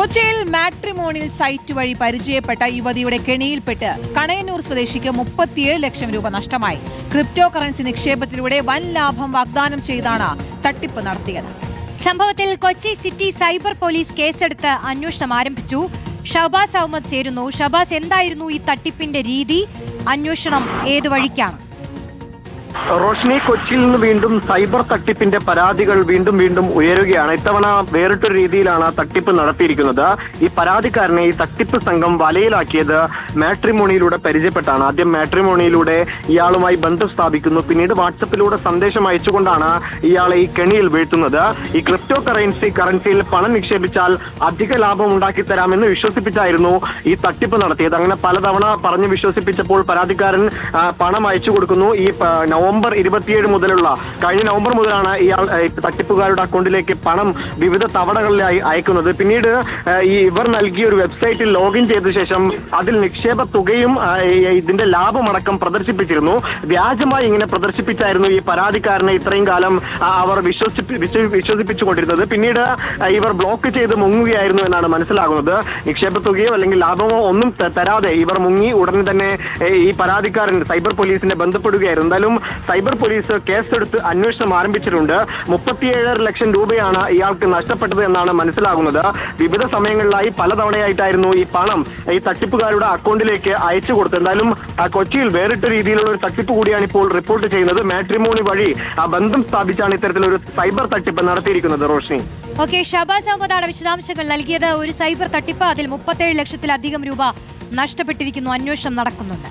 കൊച്ചിയിൽ matrimonial site വഴി പരിചയപ്പെട്ട യുവതിയുടെ കെണിയിൽപ്പെട്ട് കണയന്നൂർ സ്വദേശിക്ക് 37 ലക്ഷം രൂപ നഷ്ടമായി. ക്രിപ്റ്റോ കറൻസി നിക്ഷേപത്തിലൂടെ വൻ ലാഭം വാഗ്ദാനം ചെയ്താണ് തട്ടിപ്പ് നടത്തിയത്. സംഭവത്തിൽ കൊച്ചി സിറ്റി സൈബർ പോലീസ് കേസെടുത്ത് അന്വേഷണം ആരംഭിച്ചു. ഷഹബാസ് അഹമ്മദ് ചേരുന്നു. ഷഹബാസ്, എന്തായിരുന്നു ഈ തട്ടിപ്പിന്റെ രീതി? അന്വേഷണം ഏത് വഴിക്കാണ്? റോഷ്നി, കൊച്ചിയിൽ നിന്ന് വീണ്ടും സൈബർ തട്ടിപ്പിന്റെ പരാതികൾ വീണ്ടും ഉയരുകയാണ്. ഇത്തവണ വേറിട്ടൊരു രീതിയിലാണ് തട്ടിപ്പ് നടത്തിയിരിക്കുന്നത്. ഈ പരാതിക്കാരനെ ഈ തട്ടിപ്പ് സംഘം വലയിലാക്കിയത് മാട്രിമോണിയിലൂടെ പരിചയപ്പെട്ടാണ്. ആദ്യം മാട്രിമോണിയിലൂടെ ഇയാളുമായി ബന്ധം സ്ഥാപിക്കുന്നു, പിന്നീട് വാട്സപ്പിലൂടെ സന്ദേശം അയച്ചുകൊണ്ടാണ് ഇയാളെ ഈ കെണിയിൽ വീഴ്ത്തുന്നത്. ഈ ക്രിപ്റ്റോ കറൻസിയിൽ പണം നിക്ഷേപിച്ചാൽ അധിക ലാഭം ഉണ്ടാക്കി തരാമെന്ന് വിശ്വസിപ്പിച്ചായിരുന്നു ഈ തട്ടിപ്പ് നടത്തിയത്. അങ്ങനെ പലതവണ പറഞ്ഞു വിശ്വസിപ്പിച്ചപ്പോൾ പരാതിക്കാരൻ പണം അയച്ചു കൊടുക്കുന്നു. ഈ നവംബർ 27 മുതലുള്ള കഴിഞ്ഞ നവംബർ മുതലാണ് ഇയാൾ തട്ടിപ്പുകാരുടെ അക്കൗണ്ടിലേക്ക് പണം വിവിധ തവണകളിലായി അയക്കുന്നത്. പിന്നീട് ഇവർ നൽകിയ ഒരു വെബ്സൈറ്റിൽ ലോഗിൻ ചെയ്ത ശേഷം അതിൽ നിക്ഷേപ തുകയും ഇതിന്റെ ലാഭമടക്കം പ്രദർശിപ്പിച്ചിരുന്നു. വ്യാജമായി ഇങ്ങനെ പ്രദർശിപ്പിച്ചായിരുന്നു ഈ പരാതിക്കാരനെ ഇത്രയും കാലം അവർ വിശ്വസിപ്പിച്ചുകൊണ്ടിരുന്നത്. പിന്നീട് ഇവർ ബ്ലോക്ക് ചെയ്ത് മുങ്ങുകയായിരുന്നു എന്നാണ് മനസ്സിലാകുന്നത്. നിക്ഷേപ തുകയോ അല്ലെങ്കിൽ ലാഭമോ ഒന്നും തരാതെ ഇവർ മുങ്ങി. ഉടനെ തന്നെ ഈ പരാതിക്കാരൻ സൈബർ പോലീസിനെ ബന്ധപ്പെടുകയായിരുന്നു. എന്തായാലും സൈബർ പോലീസ് കേസെടുത്ത് അന്വേഷണം ആരംഭിച്ചിട്ടുണ്ട്. 37 ലക്ഷം രൂപയാണ് ഇയാൾക്ക് നഷ്ടപ്പെട്ടത് എന്നാണ് മനസ്സിലാകുന്നത്. വിവിധ സമയങ്ങളിലായി പലതവണയായിട്ടായിരുന്നു ഈ പണം ഈ തട്ടിപ്പുകാരുടെ അക്കൗണ്ടിലേക്ക് അയച്ചു കൊടുത്തത്. എന്തായാലും കൊച്ചിയിൽ വേറിട്ട രീതിയിലുള്ള ഒരു തട്ടിപ്പ് കൂടിയാണ് ഇപ്പോൾ റിപ്പോർട്ട് ചെയ്യുന്നത്. മാട്രിമോണി വഴി ബന്ധം സ്ഥാപിച്ചാണ് ഇത്തരത്തിലൊരു സൈബർ തട്ടിപ്പ് നടത്തിയിരിക്കുന്നത്. റോഷ്നി, ഓക്കെ, ഷഹബാസ് അഹമ്മദാണ് വിശദാംശങ്ങൾ നൽകിയത്. ഒരു സൈബർ തട്ടിപ്പ്, അതിൽ 37 ലക്ഷത്തിലധികം രൂപ നഷ്ടപ്പെട്ടിരിക്കുന്നു. അന്വേഷണം നടക്കുന്നുണ്ട്.